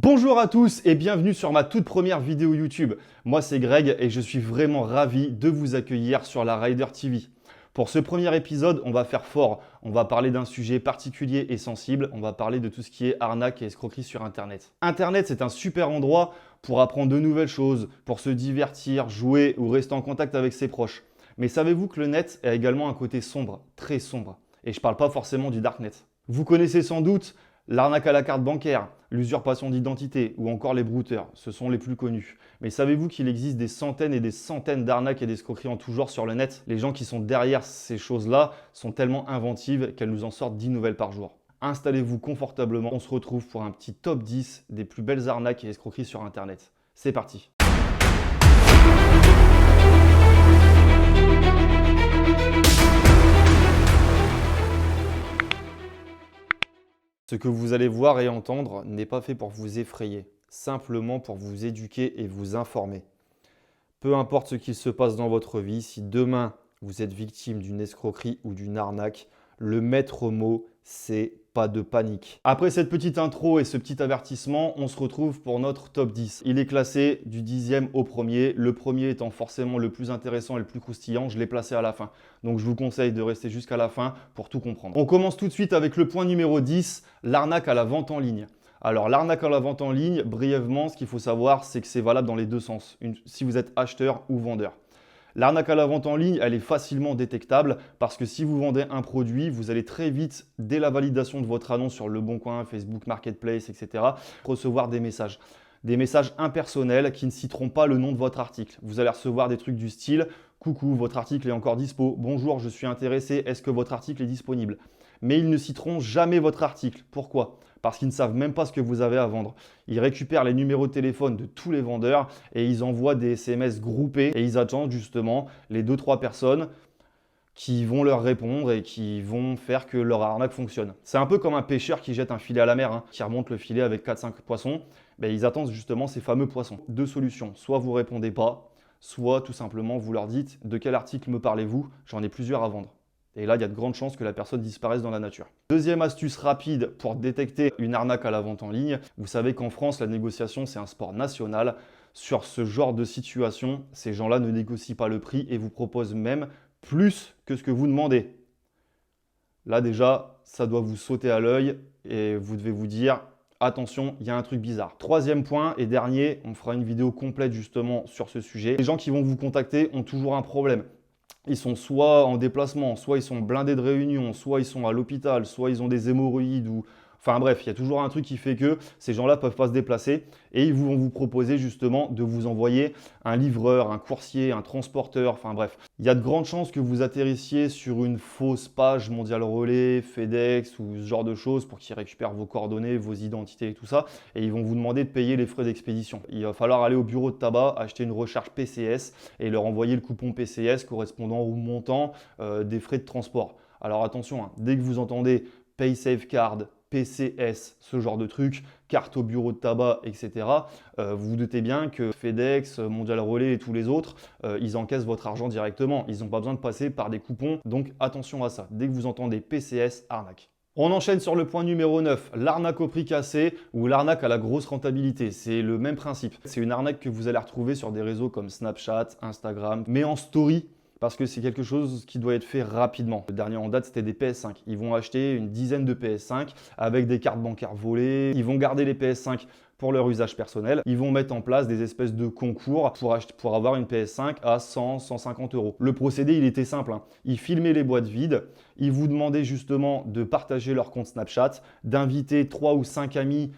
Bonjour à tous et bienvenue sur ma toute première vidéo YouTube. Moi c'est Greg et je suis vraiment ravi de vous accueillir sur la Rider TV. Pour ce premier épisode, on va faire fort. On va parler d'un sujet particulier et sensible. On va parler de tout ce qui est arnaque et escroquerie sur Internet. Internet, c'est un super endroit pour apprendre de nouvelles choses, pour se divertir, jouer ou rester en contact avec ses proches. Mais savez-vous que le net a également un côté sombre, très sombre. Et je ne parle pas forcément du darknet. Vous connaissez sans doute l'arnaque à la carte bancaire, l'usurpation d'identité ou encore les brouteurs, ce sont les plus connus. Mais savez-vous qu'il existe des centaines et des centaines d'arnaques et d'escroqueries en tout genre sur le net? Les gens qui sont derrière ces choses-là sont tellement inventives qu'elles nous en sortent 10 nouvelles par jour. Installez-vous confortablement, on se retrouve pour un petit top 10 des plus belles arnaques et escroqueries sur Internet. C'est parti! Ce que vous allez voir et entendre n'est pas fait pour vous effrayer, simplement pour vous éduquer et vous informer. Peu importe ce qu'il se passe dans votre vie, si demain vous êtes victime d'une escroquerie ou d'une arnaque, le maître mot, c'est pas de panique. Après cette petite intro et ce petit avertissement, on se retrouve pour notre top 10. Il est classé du 10e au premier, le premier étant forcément le plus intéressant et le plus croustillant, je l'ai placé à la fin. Donc je vous conseille de rester jusqu'à la fin pour tout comprendre. On commence tout de suite avec le point numéro 10, l'arnaque à la vente en ligne. Alors l'arnaque à la vente en ligne, brièvement, ce qu'il faut savoir, c'est que c'est valable dans les deux sens, si vous êtes acheteur ou vendeur. L'arnaque à la vente en ligne, elle est facilement détectable parce que si vous vendez un produit, vous allez très vite, dès la validation de votre annonce sur Le Bon Coin, Facebook Marketplace, etc., recevoir des messages. Des messages impersonnels qui ne citeront pas le nom de votre article. Vous allez recevoir des trucs du style « Coucou, votre article est encore dispo. Bonjour, je suis intéressé. Est-ce que votre article est disponible ?» Mais ils ne citeront jamais votre article. Pourquoi ? Parce qu'ils ne savent même pas ce que vous avez à vendre. Ils récupèrent les numéros de téléphone de tous les vendeurs et ils envoient des SMS groupés et ils attendent justement les 2-3 personnes qui vont leur répondre et qui vont faire que leur arnaque fonctionne. C'est un peu comme un pêcheur qui jette un filet à la mer, qui remonte le filet avec 4-5 poissons. Ils attendent justement ces fameux poissons. Deux solutions, soit vous ne répondez pas, soit tout simplement vous leur dites « De quel article me parlez-vous ? J'en ai plusieurs à vendre ». Et là, il y a de grandes chances que la personne disparaisse dans la nature. Deuxième astuce rapide pour détecter une arnaque à la vente en ligne. Vous savez qu'en France, la négociation, c'est un sport national. Sur ce genre de situation, ces gens-là ne négocient pas le prix et vous proposent même plus que ce que vous demandez. Là déjà, ça doit vous sauter à l'œil et vous devez vous dire « Attention, il y a un truc bizarre ». Troisième point et dernier, on fera une vidéo complète justement sur ce sujet. Les gens qui vont vous contacter ont toujours un problème. Ils sont soit en déplacement, soit ils sont blindés de réunion, soit ils sont à l'hôpital, soit ils ont des hémorroïdes ou… Enfin bref, il y a toujours un truc qui fait que ces gens-là ne peuvent pas se déplacer et ils vont vous proposer justement de vous envoyer un livreur, un coursier, un transporteur, enfin bref. Il y a de grandes chances que vous atterrissiez sur une fausse page Mondial Relais, FedEx ou ce genre de choses pour qu'ils récupèrent vos coordonnées, vos identités et tout ça et ils vont vous demander de payer les frais d'expédition. Il va falloir aller au bureau de tabac, acheter une recharge PCS et leur envoyer le coupon PCS correspondant au montant des frais de transport. Alors attention, dès que vous entendez PaySafeCard, PCS, ce genre de truc, carte au bureau de tabac, etc. Vous vous doutez bien que FedEx, Mondial Relais et tous les autres, ils encaissent votre argent directement. Ils n'ont pas besoin de passer par des coupons, donc attention à ça. Dès que vous entendez PCS, arnaque. On enchaîne sur le point numéro 9, l'arnaque au prix cassé ou l'arnaque à la grosse rentabilité. C'est le même principe. C'est une arnaque que vous allez retrouver sur des réseaux comme Snapchat, Instagram, mais en story. Parce que c'est quelque chose qui doit être fait rapidement. Le dernier en date, c'était des PS5. Ils vont acheter une dizaine de PS5 avec des cartes bancaires volées. Ils vont garder les PS5 pour leur usage personnel. Ils vont mettre en place des espèces de concours pour avoir une PS5 à 100, 150 euros. Le procédé, il était simple. Ils filmaient les boîtes vides. Ils vous demandaient justement de partager leur compte Snapchat, d'inviter 3 ou 5 amis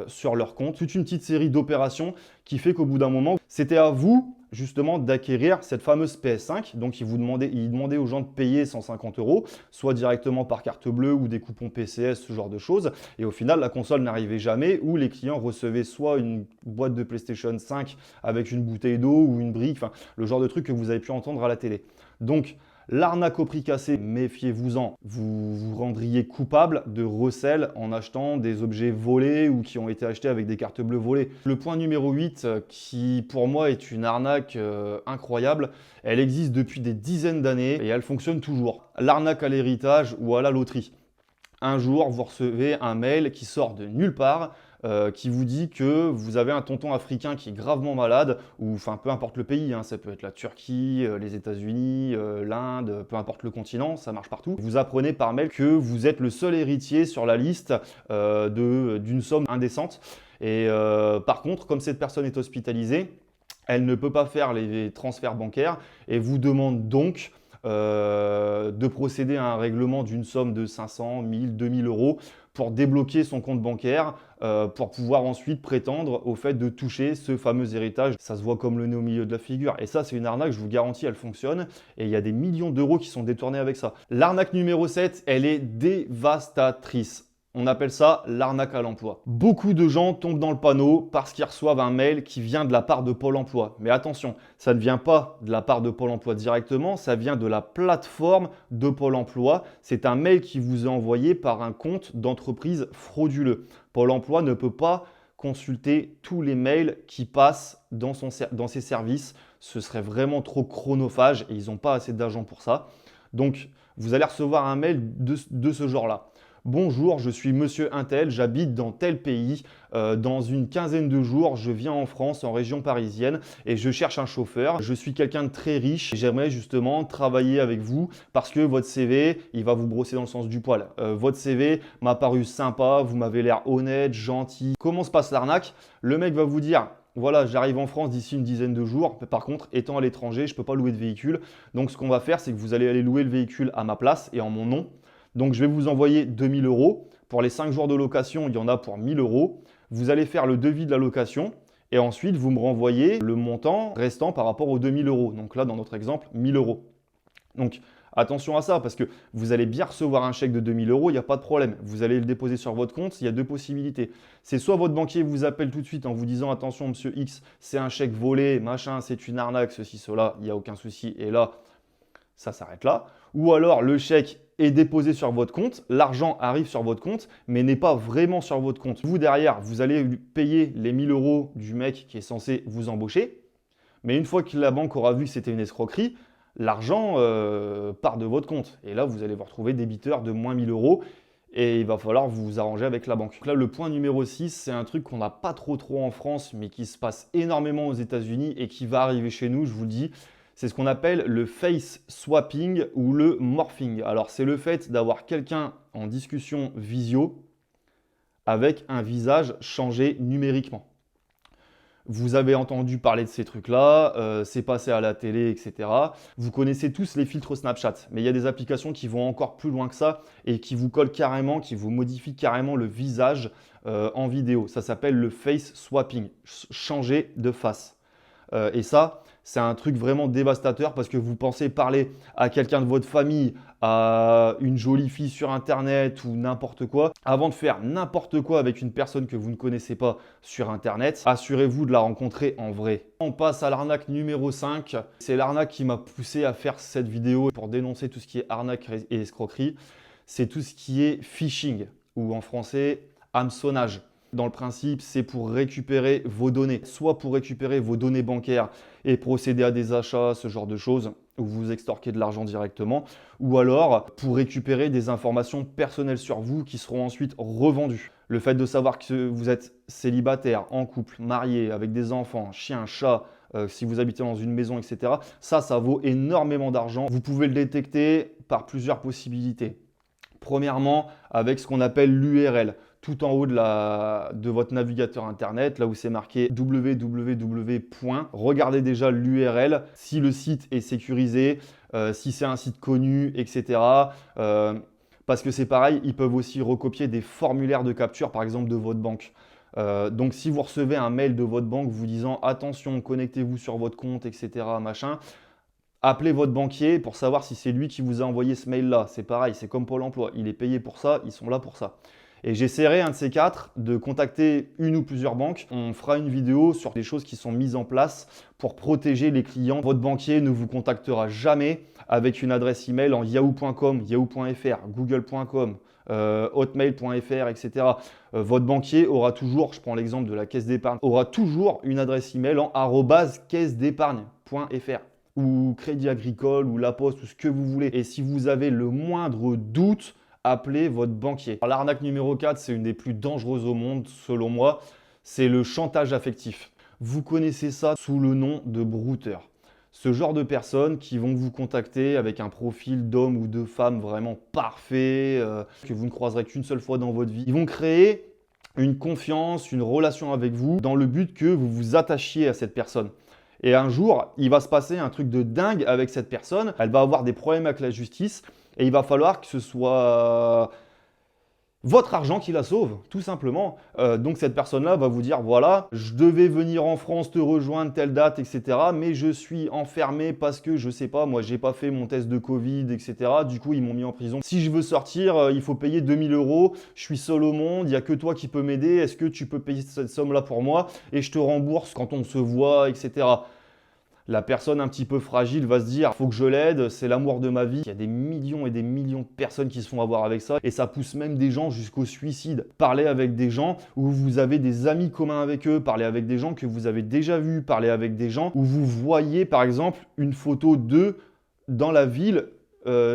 sur leur compte. Toute une petite série d'opérations qui fait qu'au bout d'un moment, c'était à vous justement d'acquérir cette fameuse PS5. Donc, ils demandaient aux gens de payer 150 euros, soit directement par carte bleue ou des coupons PCS, ce genre de choses. Et au final, la console n'arrivait jamais où les clients recevaient soit une boîte de PlayStation 5 avec une bouteille d'eau ou une brique, enfin, le genre de truc que vous avez pu entendre à la télé. Donc, l'arnaque au prix cassé, méfiez-vous-en. Vous vous rendriez coupable de recel en achetant des objets volés ou qui ont été achetés avec des cartes bleues volées. Le point numéro 8, qui pour moi est une arnaque incroyable, elle existe depuis des dizaines d'années et elle fonctionne toujours. L'arnaque à l'héritage ou à la loterie. Un jour, vous recevez un mail qui sort de nulle part qui vous dit que vous avez un tonton africain qui est gravement malade, ou enfin peu importe le pays, hein, ça peut être la Turquie, les États-Unis, l'Inde, peu importe le continent, ça marche partout. Vous apprenez par mail que vous êtes le seul héritier sur la liste d'une somme indécente. Et par contre, comme cette personne est hospitalisée, elle ne peut pas faire les transferts bancaires et vous demande donc de procéder à un règlement d'une somme de 500, 1000, 2000 euros pour débloquer son compte bancaire, pour pouvoir ensuite prétendre au fait de toucher ce fameux héritage. Ça se voit comme le nez au milieu de la figure. Et ça, c'est une arnaque, je vous garantis, elle fonctionne. Et il y a des millions d'euros qui sont détournés avec ça. L'arnaque numéro 7, elle est dévastatrice. On appelle ça l'arnaque à l'emploi. Beaucoup de gens tombent dans le panneau parce qu'ils reçoivent un mail qui vient de la part de Pôle emploi. Mais attention, ça ne vient pas de la part de Pôle emploi directement, ça vient de la plateforme de Pôle emploi. C'est un mail qui vous est envoyé par un compte d'entreprise frauduleux. Pôle emploi ne peut pas consulter tous les mails qui passent dans ses services. Ce serait vraiment trop chronophage et ils n'ont pas assez d'argent pour ça. Donc, vous allez recevoir un mail de ce genre-là. Bonjour, je suis monsieur Untel, j'habite dans tel pays. Dans une quinzaine de jours, je viens en France, en région parisienne, et je cherche un chauffeur. Je suis quelqu'un de très riche et j'aimerais justement travailler avec vous parce que votre CV, il va vous brosser dans le sens du poil. Votre CV m'a paru sympa, vous m'avez l'air honnête, gentil. Comment se passe l'arnaque? Le mec va vous dire: voilà, j'arrive en France d'ici une dizaine de jours. Par contre, étant à l'étranger, je ne peux pas louer de véhicule. Donc, ce qu'on va faire, c'est que vous allez aller louer le véhicule à ma place et en mon nom. Donc, je vais vous envoyer 2000 euros. Pour les 5 jours de location, il y en a pour 1000 euros. Vous allez faire le devis de la location et ensuite, vous me renvoyez le montant restant par rapport aux 2000 euros. Donc là, dans notre exemple, 1000 euros. Donc, attention à ça parce que vous allez bien recevoir un chèque de 2000 euros, il n'y a pas de problème. Vous allez le déposer sur votre compte, il y a deux possibilités. C'est soit votre banquier vous appelle tout de suite en vous disant: attention, monsieur X, c'est un chèque volé, machin, c'est une arnaque, ceci, cela, il n'y a aucun souci. Et là, ça s'arrête là. Ou alors, le chèque est déposé sur votre compte, l'argent arrive sur votre compte, mais n'est pas vraiment sur votre compte. Vous, derrière, vous allez payer les 1000 euros du mec qui est censé vous embaucher. Mais une fois que la banque aura vu que c'était une escroquerie, l'argent part de votre compte. Et là, vous allez vous retrouver débiteur de moins 1000 euros et il va falloir vous arranger avec la banque. Donc là, le point numéro 6, c'est un truc qu'on n'a pas trop en France, mais qui se passe énormément aux États-Unis et qui va arriver chez nous, je vous le dis. C'est ce qu'on appelle le face swapping ou le morphing. Alors, c'est le fait d'avoir quelqu'un en discussion visio avec un visage changé numériquement. Vous avez entendu parler de ces trucs-là, c'est passé à la télé, etc. Vous connaissez tous les filtres Snapchat, mais il y a des applications qui vont encore plus loin que ça et qui vous collent carrément, qui vous modifient carrément le visage en vidéo. Ça s'appelle le face swapping, changer de face. Et ça, c'est un truc vraiment dévastateur parce que vous pensez parler à quelqu'un de votre famille, à une jolie fille sur Internet ou n'importe quoi. Avant de faire n'importe quoi avec une personne que vous ne connaissez pas sur Internet, assurez-vous de la rencontrer en vrai. On passe à l'arnaque numéro 5. C'est l'arnaque qui m'a poussé à faire cette vidéo pour dénoncer tout ce qui est arnaque et escroquerie. C'est tout ce qui est phishing ou en français hameçonnage. Dans le principe, c'est pour récupérer vos données, soit pour récupérer vos données bancaires et procéder à des achats, ce genre de choses, où vous extorquez de l'argent directement, ou alors pour récupérer des informations personnelles sur vous qui seront ensuite revendues. Le fait de savoir que vous êtes célibataire, en couple, marié, avec des enfants, chien, chat, si vous habitez dans une maison, etc., ça vaut énormément d'argent. Vous pouvez le détecter par plusieurs possibilités. Premièrement, avec ce qu'on appelle l'URL. Tout en haut de votre navigateur internet, là où c'est marqué www. Regardez déjà l'URL, si le site est sécurisé, si c'est un site connu, etc. Parce que c'est pareil, ils peuvent aussi recopier des formulaires de capture, par exemple, de votre banque. Donc, si vous recevez un mail de votre banque vous disant « Attention, connectez-vous sur votre compte, etc. » machin, appelez votre banquier pour savoir si c'est lui qui vous a envoyé ce mail-là. C'est pareil, c'est comme Pôle emploi. Il est payé pour ça, ils sont là pour ça. Et j'essaierai, un de ces quatre, de contacter une ou plusieurs banques. On fera une vidéo sur des choses qui sont mises en place pour protéger les clients. Votre banquier ne vous contactera jamais avec une adresse email en yahoo.com, yahoo.fr, google.com, hotmail.fr, etc. Votre banquier aura toujours, je prends l'exemple de la caisse d'épargne, aura toujours une adresse email en @caisse-d'épargne.fr ou Crédit Agricole ou La Poste ou ce que vous voulez. Et si vous avez le moindre doute, appelez votre banquier. L'arnaque numéro 4, c'est une des plus dangereuses au monde, selon moi, c'est le chantage affectif. Vous connaissez ça sous le nom de brouteur. Ce genre de personnes qui vont vous contacter avec un profil d'homme ou de femme vraiment parfait, que vous ne croiserez qu'une seule fois dans votre vie. Ils vont créer une confiance, une relation avec vous dans le but que vous vous attachiez à cette personne. Et un jour, il va se passer un truc de dingue avec cette personne. Elle va avoir des problèmes avec la justice et il va falloir que ce soit votre argent qui la sauve, tout simplement. Donc cette personne-là va vous dire, voilà, je devais venir en France te rejoindre telle date, etc. Mais je suis enfermé parce que, je sais pas, moi, j'ai pas fait mon test de Covid, etc. Du coup, ils m'ont mis en prison. Si je veux sortir, il faut payer 2000 €. Je suis seul au monde, il n'y a que toi qui peux m'aider. Est-ce que tu peux payer cette somme-là pour moi? Et je te rembourse quand on se voit, etc. La personne un petit peu fragile va se dire « faut que je l'aide, c'est l'amour de ma vie ». Il y a des millions et des millions de personnes qui se font avoir avec ça et ça pousse même des gens jusqu'au suicide. Parlez avec des gens où vous avez des amis communs avec eux, parlez avec des gens que vous avez déjà vus, parlez avec des gens où vous voyez par exemple une photo d'eux dans la ville.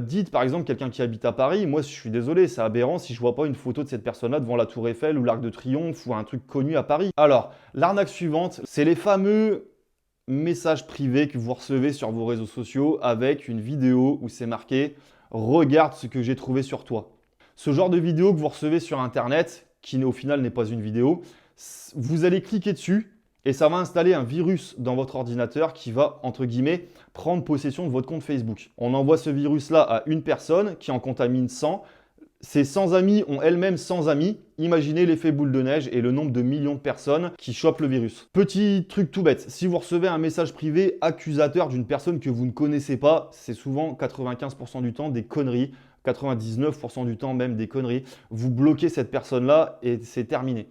Dites par exemple quelqu'un qui habite à Paris, moi je suis désolé, c'est aberrant si je vois pas une photo de cette personne-là devant la Tour Eiffel ou l'Arc de Triomphe ou un truc connu à Paris. Alors, l'arnaque suivante, c'est les fameux message privé que vous recevez sur vos réseaux sociaux avec une vidéo où c'est marqué « Regarde ce que j'ai trouvé sur toi ». Ce genre de vidéo que vous recevez sur Internet, qui au final n'est pas une vidéo, vous allez cliquer dessus et ça va installer un virus dans votre ordinateur qui va, entre guillemets, prendre possession de votre compte Facebook. On envoie ce virus-là à une personne qui en contamine 100. Ces 100 amis ont elles-mêmes 100 amis. Imaginez l'effet boule de neige et le nombre de millions de personnes qui chopent le virus. Petit truc tout bête, si vous recevez un message privé accusateur d'une personne que vous ne connaissez pas, c'est souvent 95% du temps des conneries, 99% du temps même des conneries. Vous bloquez cette personne-là et c'est terminé.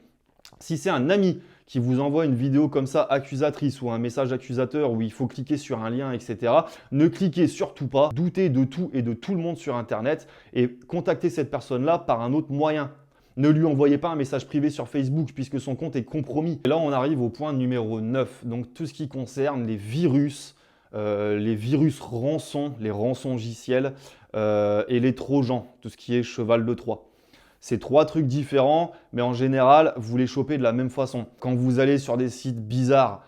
Si c'est un ami qui vous envoie une vidéo comme ça accusatrice ou un message accusateur où il faut cliquer sur un lien, etc., ne cliquez surtout pas, doutez de tout et de tout le monde sur Internet et contactez cette personne-là par un autre moyen. Ne lui envoyez pas un message privé sur Facebook puisque son compte est compromis. Et là, on arrive au point numéro 9, donc tout ce qui concerne les virus rançons, les rançongiciels et les trojans, tout ce qui est cheval de Troie. C'est 3 trucs différents, mais en général, vous les chopez de la même façon. Quand vous allez sur des sites bizarres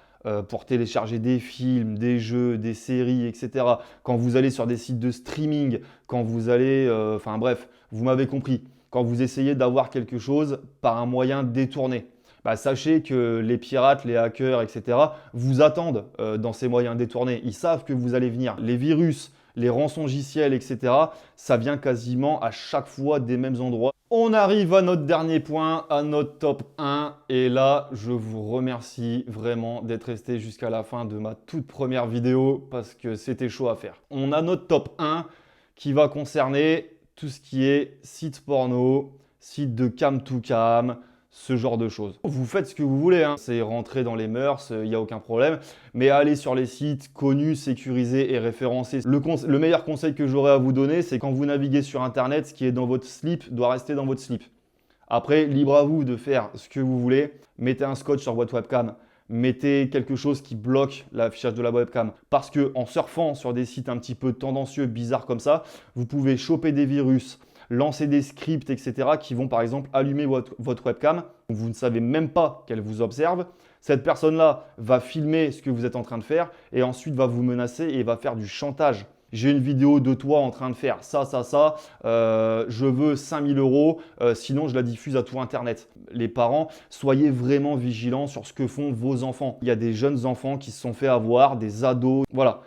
pour télécharger des films, des jeux, des séries, etc. Quand vous allez sur des sites de streaming, quand vous allez… enfin bref, vous m'avez compris. Quand vous essayez d'avoir quelque chose par un moyen détourné. Sachez que les pirates, les hackers, etc. vous attendent dans ces moyens détournés. Ils savent que vous allez venir. Les virus, les rançongiciels, etc. ça vient quasiment à chaque fois des mêmes endroits. On arrive à notre dernier point, à notre top 1. Et là, je vous remercie vraiment d'être resté jusqu'à la fin de ma toute première vidéo parce que c'était chaud à faire. On a notre top 1 qui va concerner tout ce qui est site porno, site de cam to cam, ce genre de choses. Vous faites ce que vous voulez, hein. C'est rentrer dans les mœurs, il n'y a aucun problème. Mais allez sur les sites connus, sécurisés et référencés. Le meilleur conseil que j'aurais à vous donner, c'est quand vous naviguez sur Internet, ce qui est dans votre slip doit rester dans votre slip. Après, libre à vous de faire ce que vous voulez. Mettez un scotch sur votre webcam. Mettez quelque chose qui bloque l'affichage de la webcam. Parce qu'en surfant sur des sites un petit peu tendancieux, bizarres comme ça, vous pouvez choper des virus, lancer des scripts, etc. qui vont par exemple allumer votre webcam. Vous ne savez même pas qu'elle vous observe. Cette personne-là va filmer ce que vous êtes en train de faire et ensuite va vous menacer et va faire du chantage. J'ai une vidéo de toi en train de faire ça, je veux 5000 €, sinon je la diffuse à tout Internet. Les parents, soyez vraiment vigilants sur ce que font vos enfants. Il y a des jeunes enfants qui se sont fait avoir, des ados, voilà.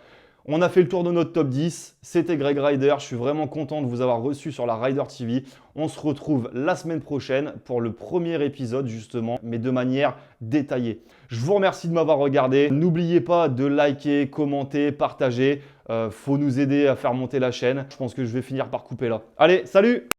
On a fait le tour de notre top 10, c'était Greg Rider, je suis vraiment content de vous avoir reçu sur la Rider TV. On se retrouve la semaine prochaine pour le premier épisode justement, mais de manière détaillée. Je vous remercie de m'avoir regardé, n'oubliez pas de liker, commenter, partager, faut nous aider à faire monter la chaîne. Je pense que je vais finir par couper là. Allez, salut!